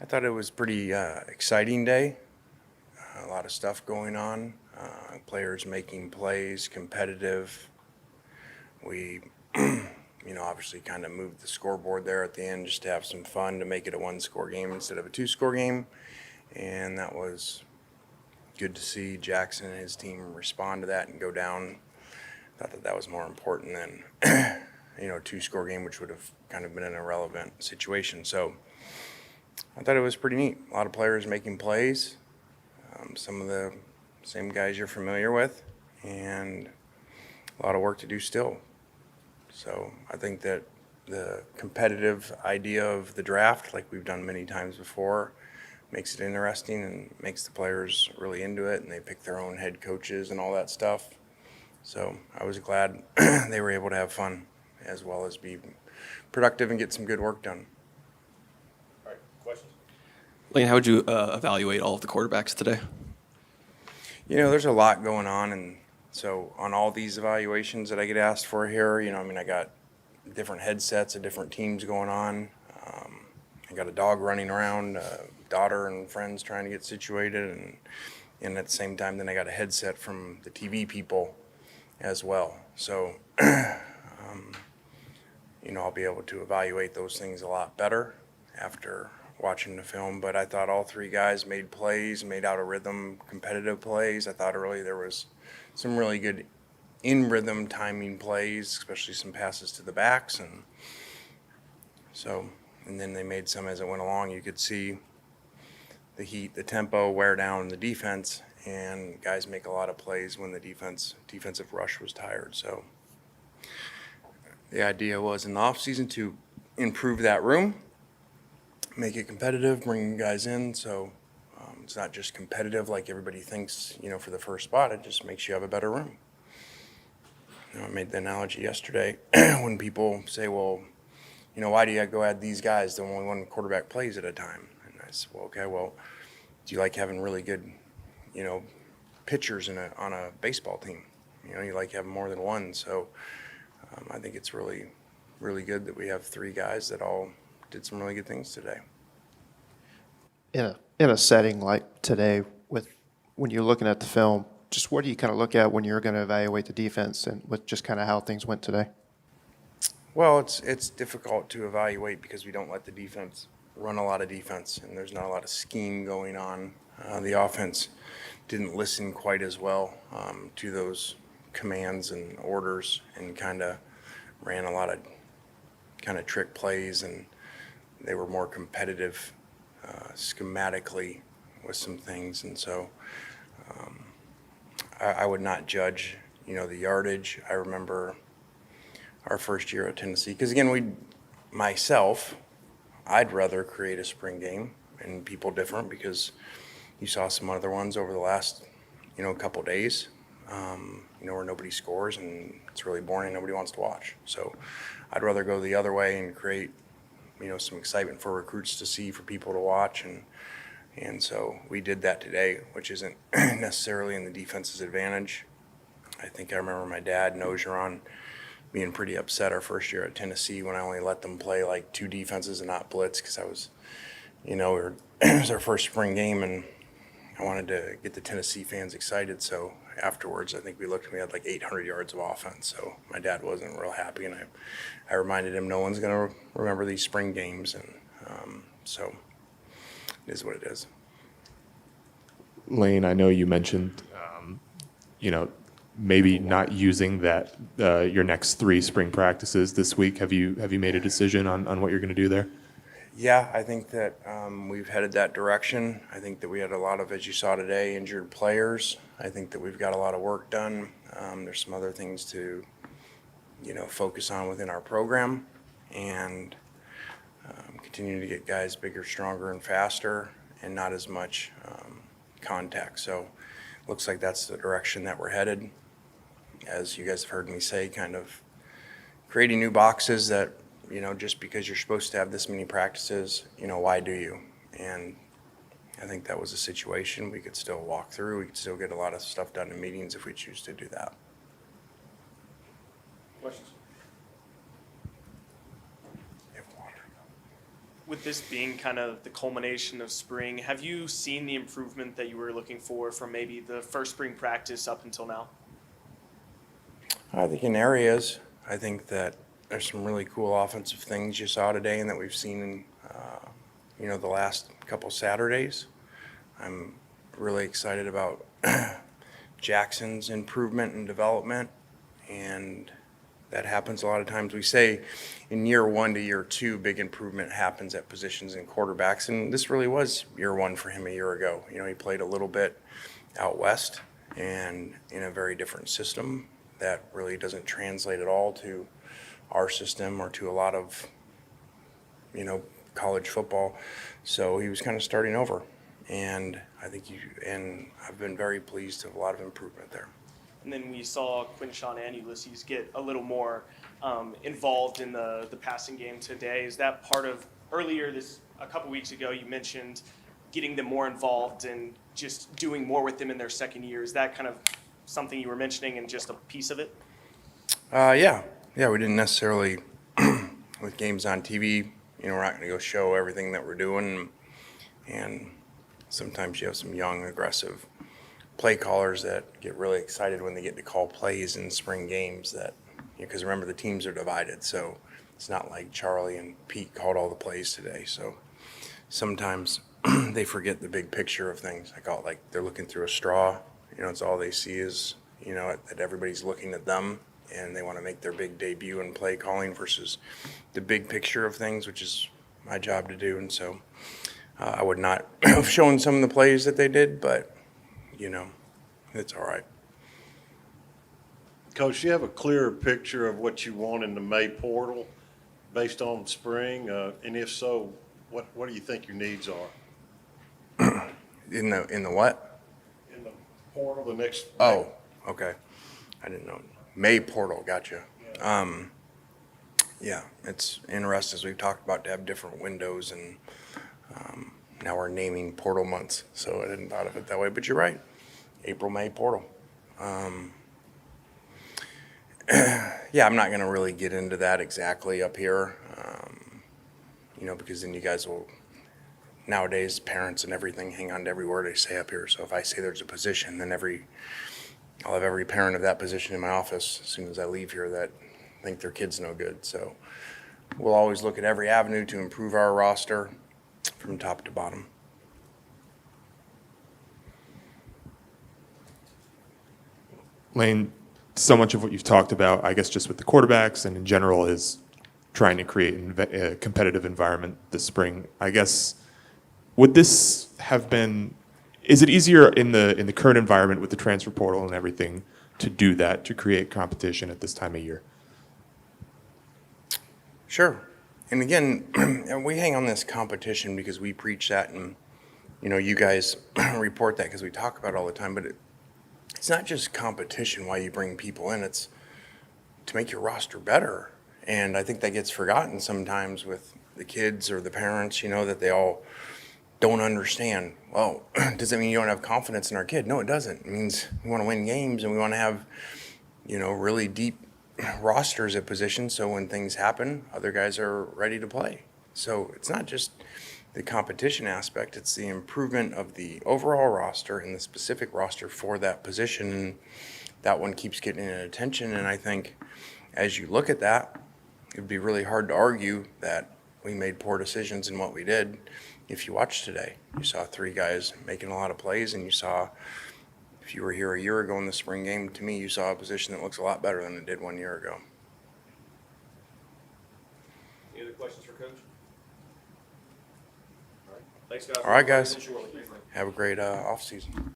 I thought it was pretty exciting day. A lot of stuff going on. Players making plays, competitive. We, obviously kind of moved the scoreboard there at the end just to have some fun to make it a one-score game instead of a two-score game, and that was good to see Jackson and his team respond to that and go down. Thought that was more important than a two-score game, which would have kind of been an irrelevant situation. So I thought it was pretty neat. A lot of players making plays, some of the same guys you're familiar with, and a lot of work to do still. So I think that the competitive idea of the draft, like we've done many times before, makes it interesting and makes the players really into it, and they pick their own head coaches and all that stuff. So I was glad they were able to have fun as well as be productive and get some good work done. All right, questions? Lane, how would you evaluate all of the quarterbacks today? There's a lot going on, and so on all these evaluations that I get asked for here, I got different headsets of different teams going on. I got a dog running around, daughter and friends trying to get situated, and at the same time, then I got a headset from the TV people as well. So, I'll be able to evaluate those things a lot better after watching the film. But I thought all three guys made plays, made out of rhythm, competitive plays. I thought early there was some really good in-rhythm timing plays, especially some passes to the backs. And then they made some as it went along. You could see the heat, the tempo, wear down the defense, and guys make a lot of plays when the defensive rush was tired. So the idea was in the offseason to improve that room, make it competitive, bring guys in. So it's not just competitive like everybody thinks, for the first spot. It just makes you have a better room. I made the analogy yesterday when people say, well, why do you go add these guys? They're only one quarterback plays at a time. And I said, well, okay, do you like having really good, pitchers on a baseball team? You like having more than one. So I think it's really, really good that we have three guys that all did some really good things today. In a setting like today, when you're looking at the film, just what do you kind of look at when you're going to evaluate the defense and with just kind of how things went today? Well, it's difficult to evaluate because we don't let the defense run a lot of defense, and there's not a lot of scheme going on. The offense didn't listen quite as well to those commands and orders, and kind of ran a lot of kind of trick plays, and they were more competitive schematically with some things. And so I would not judge, the yardage. I remember our first year at Tennessee, because again, I'd rather create a spring game and people different, because you saw some other ones over the last, couple days, where nobody scores and it's really boring and nobody wants to watch. So I'd rather go the other way and create, some excitement for recruits to see, for people to watch. And so we did that today, which isn't necessarily in the defense's advantage. I think I remember my dad and Ogeron being pretty upset our first year at Tennessee when I only let them play like two defenses and not blitz, because I was, it was our first spring game and I wanted to get the Tennessee fans excited. So afterwards, I think we had like 800 yards of offense. So my dad wasn't real happy, and I reminded him no one's going to remember these spring games, and so it is what it is. Lane, I know you mentioned, maybe not using that your next 3 spring practices this week. Have you made a decision on what you're going to do there? Yeah, I think that we've headed that direction. I think that we had a lot of, as you saw today, injured players. I think that we've got a lot of work done. There's some other things to, focus on within our program, and continue to get guys bigger, stronger, and faster, and not as much contact. So looks like that's the direction that we're headed. As you guys have heard me say, kind of creating new boxes that, just because you're supposed to have this many practices, why do you? And I think that was a situation we could still walk through. We could still get a lot of stuff done in meetings if we choose to do that. Questions? You have water. with this being kind of the culmination of spring, have you seen the improvement that you were looking for from maybe the first spring practice up until now? I think in areas, I think that there's some really cool offensive things you saw today and that we've seen in, the last couple Saturdays. I'm really excited about Jackson's improvement and development, and that happens a lot of times. We say in year 1 to year 2, big improvement happens at positions in quarterbacks, and this really was year 1 for him a year ago. He played a little bit out west and in a very different system that really doesn't translate at all to our system or to a lot of, college football. So he was kind of starting over, and I've been very pleased with a lot of improvement there. And then we saw Quinshawn and Ulysses get a little more involved in the passing game today. Is that part of a couple weeks ago, you mentioned getting them more involved and just doing more with them in their second year? Is that kind of something you were mentioning and just a piece of it? Yeah, we didn't necessarily, with games on TV, we're not going to go show everything that we're doing. And sometimes you have some young, aggressive play callers that get really excited when they get to call plays in spring games because remember, the teams are divided. So it's not like Charlie and Pete called all the plays today. So sometimes they forget the big picture of things. I call it like they're looking through a straw. It's all they see is, that everybody's looking at them and they want to make their big debut in play calling versus the big picture of things, which is my job to do. And so I would not have shown some of the plays that they did, but, it's all right. Coach, you have a clearer picture of what you want in the May portal based on spring? And if so, what do you think your needs are? In the what? In the portal, the next. Oh, okay. I didn't know. May portal, gotcha. Yeah, it's interesting, as we've talked about, to have different windows, and now we're naming portal months, so I didn't thought of it that way, but you're right. April, May portal. Yeah, I'm not going to really get into that exactly up here, because then you guys will, nowadays, parents and everything hang on to every word I say up here. So if I say there's a position, then I'll have every parent of that position in my office as soon as I leave here that think their kid's no good. So we'll always look at every avenue to improve our roster from top to bottom. Lane, so much of what you've talked about, I guess just with the quarterbacks and in general, is trying to create a competitive environment this spring. I guess, would this have been, is it easier in the current environment with the transfer portal and everything to do that, to create competition at this time of year? Sure. And again, and we hang on this competition because we preach that, and you guys report that because we talk about it all the time, but it's not just competition why you bring people in, it's to make your roster better. And I think that gets forgotten sometimes with the kids or the parents, that they all don't understand. Well, does that mean you don't have confidence in our kid? No, it doesn't. It means we want to win games and we want to have, really deep rosters at positions, so when things happen, other guys are ready to play. So it's not just the competition aspect, it's the improvement of the overall roster and the specific roster for that position, and that one keeps getting attention. And I think as you look at that, it'd be really hard to argue that we made poor decisions in what we did. If you watched today, you saw 3 guys making a lot of plays, and you saw, if you were here a year ago in the spring game, to me, you saw a position that looks a lot better than it did 1 year ago. Any other questions for Coach? All right. Thanks, guys. All right, guys. Have a great off season.